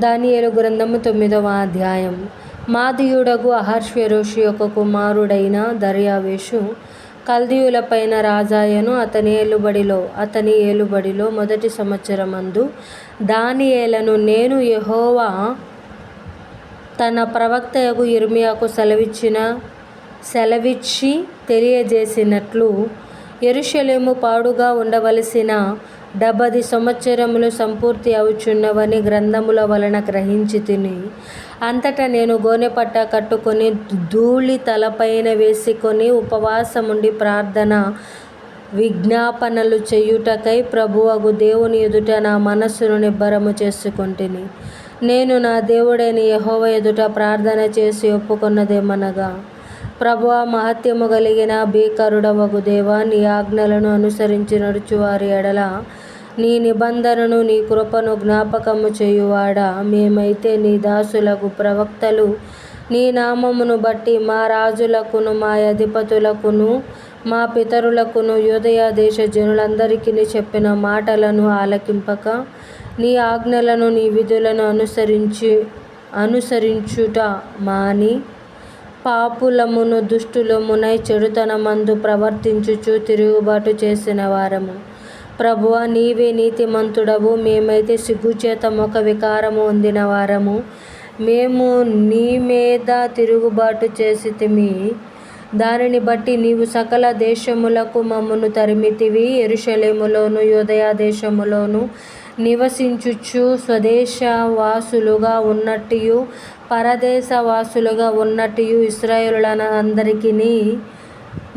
దానియేలు గ్రంథము 9వ అధ్యాయం. మాదీయుడగు అహష్వేరోషు యొక్క కుమారుడైన దర్యావేషు కల్దీయులపైన రాజాయను. అతని ఏలుబడిలో మొదటి సంవత్సరమందు దానియేలను నేను యెహోవా తన ప్రవక్తయగు యిర్మీయాకు సెలవిచ్చి తెలియజేసినట్లు యెరూషలేము పాడుగా ఉండవలసిన 70 సంవత్సరములు సంపూర్తి అవుచున్నవని గ్రంథముల వలన గ్రహించితిని. అంతటా నేను గోనెపట్ట కట్టుకొని ధూళి తలపైన వేసుకొని ఉపవాసముండి ప్రార్థన విజ్ఞాపనలు చేయుటకై ప్రభువగు దేవుని ఎదుట నా మనస్సును నిబ్బరము చేసుకొంటిని. నేను నా దేవుడైన యెహోవా ఎదుట ప్రార్థన చేసి ఒప్పుకొన్నదేమనగా, ప్రభువా, మహత్యము కలిగిన భీకరుడవగు దేవా, నీ ఆజ్ఞలను అనుసరించి నడుచువారి ఎడల నీ నిబంధనను నీ కృపను జ్ఞాపకము చేయువాడా, మేమైతే నీ దాసులకు ప్రవక్తలు నీ నామమును బట్టి మా రాజులకును మా అధిపతులకును మా పితరులకును యూదయ దేశ జనులందరికీ చెప్పిన మాటలను ఆలకింపక నీ ఆజ్ఞలను నీ విధులను అనుసరించుట మాని పాపులమును దుష్టులమునై చెడుతనమందు ప్రవర్తించుచు తిరుగుబాటు చేసిన వారము. ప్రభువా, నీవే నీతిమంతుడవు, మేమైతే సిగ్గుచేత ముఖ వికారము పొందిన వారము. మేము నీ మీద తిరుగుబాటు చేసితిమి, దానిని బట్టి నీవు సకల దేశములకు మమ్మను తరిమితివి. యెరూషలేములోను యూదయ దేశములోను నివసించుచు స్వదేశవాసులుగా ఉన్నట్టియు పరదేశవాసులుగా ఉన్నట్టియు ఇశ్రాయేలులందరికిని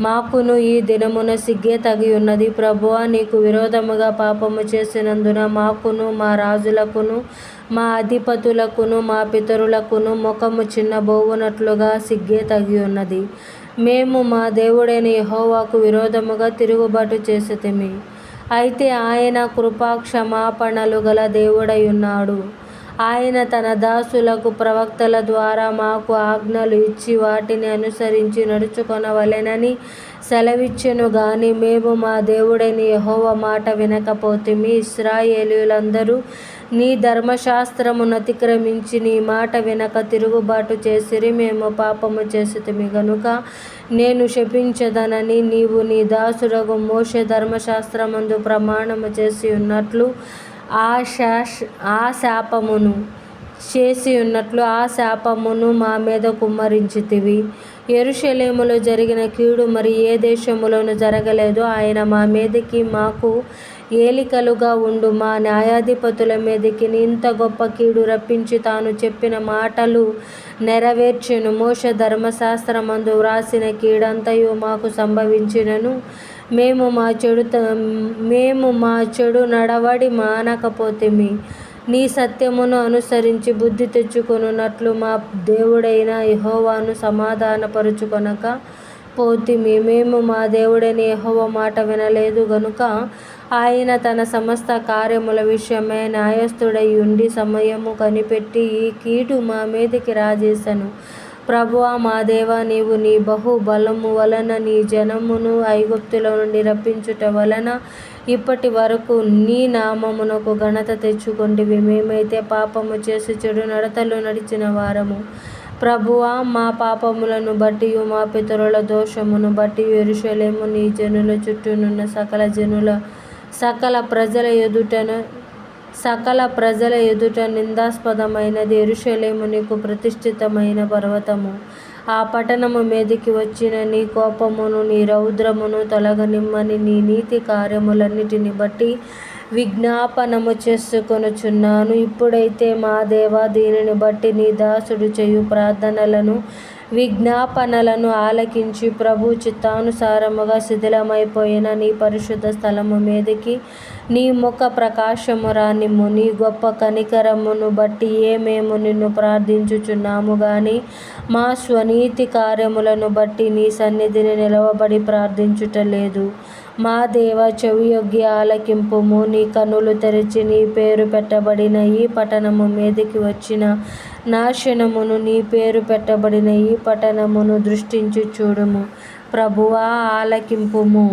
మాకును ఈ దినమున సిగ్గే తగి ఉన్నది. ప్రభువా, నీకు విరోధముగా పాపము చేసినందున మాకును మా రాజులకును మా అధిపతులకును మా పితరులకును ముఖము చిన్నబోవునట్లుగా సిగ్గే తగి ఉన్నది. మేము మా దేవుడైన యెహోవాకు విరోధముగా తిరుగుబాటు చేసితిమి. అయితే ఆయన కృపా క్షమాపణలు గల దేవుడై ఉన్నాడు. ఆయన తన దాసులకు ప్రవక్తల ద్వారా మాకు ఆజ్ఞలు ఇచ్చి వాటిని అనుసరించి నడుచుకొనవలెనని సెలవిచ్చెను గాని మేము మా దేవుడైన యెహోవా మాట వినకపోతిమి. ఇశ్రాయేలీయులందరూ నీ ధర్మశాస్త్రమును అతిక్రమించి నీ మాట వినక తిరుగుబాటు చేసిరి. మేము పాపము చేసితిమి గనుక నేను శపించెదనని నీవు నీ దాసుడగు మోషే ధర్మశాస్త్రమందు ప్రమాణము చేసి ఉన్నట్లు ఆ శాపమును మా మీద కుమ్మరించితివి. యెరూషలేములో జరిగిన కీడు మరి ఏ దేశములోనూ జరగలేదు. ఆయన మా మీదికి మాకు ఏలికలుగా ఉండు మా న్యాయాధిపతుల మీదికి ఇంత గొప్ప కీడు రప్పించి తాను చెప్పిన మాటలు నెరవేర్చెను. మోషే ధర్మశాస్త్రమందు వ్రాసిన కీడంతయు మాకు సంభవించినను మేము మా చెడు నడవడి మానకపోతిమి. నీ సత్యమును అనుసరించి బుద్ధి తెచ్చుకొనున్నట్లు మా దేవుడైన యెహోవాను సమాధానపరచుకొనక పోతిమి. మేము మా దేవుడైన యెహోవా మాట వినలేదు గనుక ఆయన తన సమస్త కార్యముల విషయమై న్యాయస్థుడై ఉండి సమయము కనిపెట్టి ఈ కీడు మా మీదికి రాజేసెను. ప్రభువా, మా దేవా, నీవు నీ బహు బలము వలన నీ జనమును ఐగుప్తులో నుండి రప్పించుట వలన ఇప్పటి వరకు నీ నామమునకు ఘనత తెచ్చుకొంటివి. మేమైతే పాపము చేసి చెడు నడతలు నడిచిన వారము. ప్రభువా, మా పాపములను బట్టియు మా పితరుల దోషమును బట్టియు యెరూషలేము నీ జనుల చుట్టూనున్న సకల ప్రజల ఎదుట నిందాస్పదమైనది. యెరూషలేము నీకు ప్రతిష్ఠితమైన పర్వతము. ఆ పట్టణము మీదికి వచ్చిన నీ కోపమును నీ రౌద్రమును తొలగనిమ్మని నీ నీతి కార్యములన్నిటిని బట్టి విజ్ఞాపనము చేసుకొనుచున్నాను. ఇప్పుడైతే మా దేవా, దీనిని బట్టి నీ దాసుడు చేయు ప్రార్థనలను విజ్ఞాపనలను ఆలకించి ప్రభు చిత్తానుసారముగా శిథిలమైపోయిన నీ పరిశుద్ధ స్థలము మీదికి నీ ముఖ ప్రకాశము రానిమ్ము. నీ గొప్ప కనికరమును బట్టి మేము నిన్ను ప్రార్థించుచున్నాము గాని మా స్వనీతి కార్యములను బట్టి నీ సన్నిధిని నిలవబడి ప్రార్థించుట లేదు. మా దేవా, చెవియొగ్గి ఆలకింపుము. నీ కన్నులు తెరచి నీ పేరు పెట్టబడిన ఈ పట్టణము మీదికి వచ్చిన నాశనమును, నీ పేరు పెట్టబడిన ఈ పట్టణమును దృష్టించి చూడుము. ప్రభువా, ఆలకింపుము.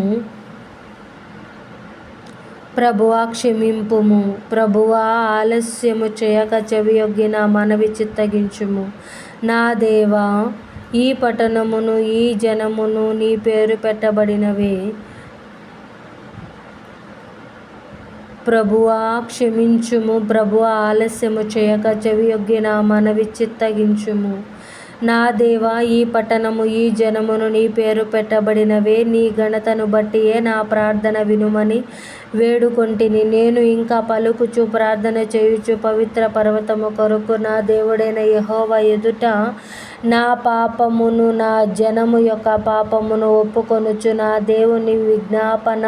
ప్రభువా క్షమింపుము. ప్రభువా ఆలస్యము చేయక చెవియొగ్గి నా మనవి చిత్తగించుము. నా దేవా, ఈ పట్టణమును ఈ జనమును నీ పేరు పెట్టబడినవే. ప్రభువా క్షమించుము. ప్రభువా ఆలస్యము చేయక చెవియొగ్గి నా మనవి చిత్తగించుము. నా దేవా, ఈ పట్టణము ఈ జనమును నీ పేరు పెట్టబడినవే. నీ ఘనతను బట్టియే నా ప్రార్థన వినుమని వేడుకొంటిని. నేను ఇంకా పలుకుచు ప్రార్థన చేయుచు పవిత్ర పర్వతము కొరకు నా దేవుడైన యెహోవా ఎదుట నా పాపమును నా జనము యొక్క పాపమును ఒప్పుకొనుచు నా దేవుని విజ్ఞాపన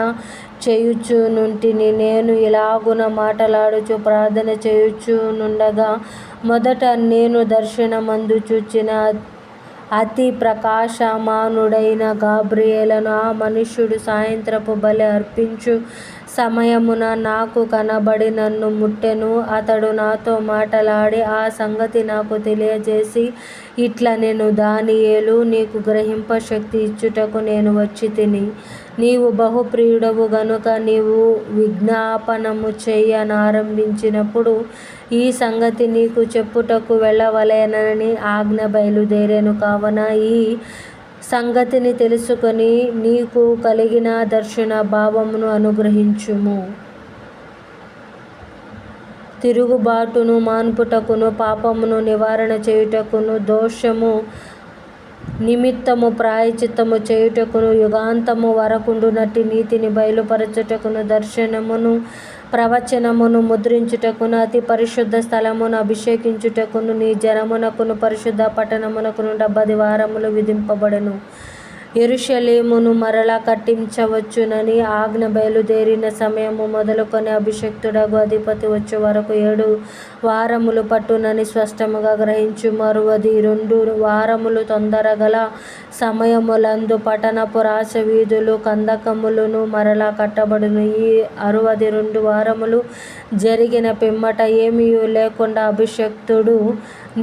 చేయుచునుంటిని. నేను ఇలాగున మాటలాడుచు ప్రార్థన చేయుచునుండగా మొదట నేను దర్శనమందు చూచిన అతి ప్రకాశమానుడైన గాబ్రియేలును ఆ మనుష్యుడు సాయంత్రపు బలి అర్పించు సమయమున నాకు కనబడి నన్ను ముట్టెను. అతడు నాతో మాటలాడి ఆ సంగతి నాకు తెలియజేసి ఇట్లనెను: దానియేలు, నీకు గ్రహింప శక్తి ఇచ్చుటకు నేను వచ్చితిని. నీవు బహుప్రియుడవు గనుక నీవు విజ్ఞాపనము చేయనారంభించినప్పుడు ఈ సంగతి నీకు చెప్పుటకు వెళ్ళవలెనని ఆజ్ఞ బయలుదేరెను. కావున ఈ సంగతిని తెలుసుకొని నీకు కలిగిన దర్శన భావమును అనుగ్రహించుము. తిరుగుబాటును మాన్పుటకును, పాపమును నివారణ చేయుటకును, దోషము నిమిత్తము ప్రాయశ్చిత్తము చేయుటకును, యుగాంతము వరకుండునట్టి నీతిని బయలుపరచుటకును, దర్శనమును ప్రవచనమును ముద్రించుటకును, అతి పరిశుద్ధ స్థలమును అభిషేకించుటకును, నీ జనమునకును పరిశుద్ధ పట్టణమునకును 70 వారములు విధింపబడెను. యెరూషలేమును మరలా కట్టించవచ్చునని ఆజ్ఞ బయలుదేరిన సమయము మొదలుకొని అభిషిక్తుడగు అధిపతి వచ్చు వరకు 7 వారములు పట్టునని స్పష్టముగా గ్రహించుము. 62 వారములు తొందరగల సమయములందు పట్టణపు రాచవీధులు కందకములను మరలా కట్టబడును. ఈ 62 వారములు జరిగిన పిమ్మట ఏమీయూ లేకుండా అభిషిక్తుడు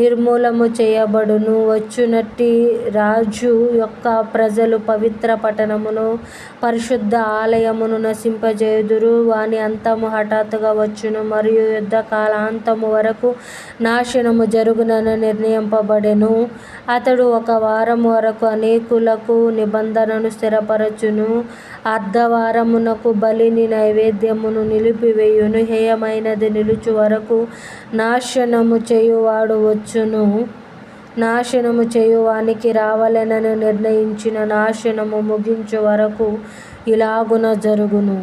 నిర్మూలము చేయబడును. వచ్చునట్టి రాజు యొక్క ప్రజలు పవిత్ర పట్టణమును పరిశుద్ధ ఆలయమును నశింపజేయుదురు. వాని అంతము హఠాత్తుగా వచ్చును మరియు యుద్ధ కాలాంతము వరకు నాశనము జరుగునని నిర్ణయింపబడెను. అతడు 1 వారము వరకు అనేకులకు నిబంధనను స్థిరపరచును. అర్ధవారమునకు బలిని నైవేద్యమును నిలిపివేయును. హేయమైనది నిలుచు వరకు నాశనము చేయువాడు వచ్చును. నాశనము చేయువానికి రావలెనని నిర్ణయించిన నాశనము ముగించు వరకు ఇలాగున జరుగును.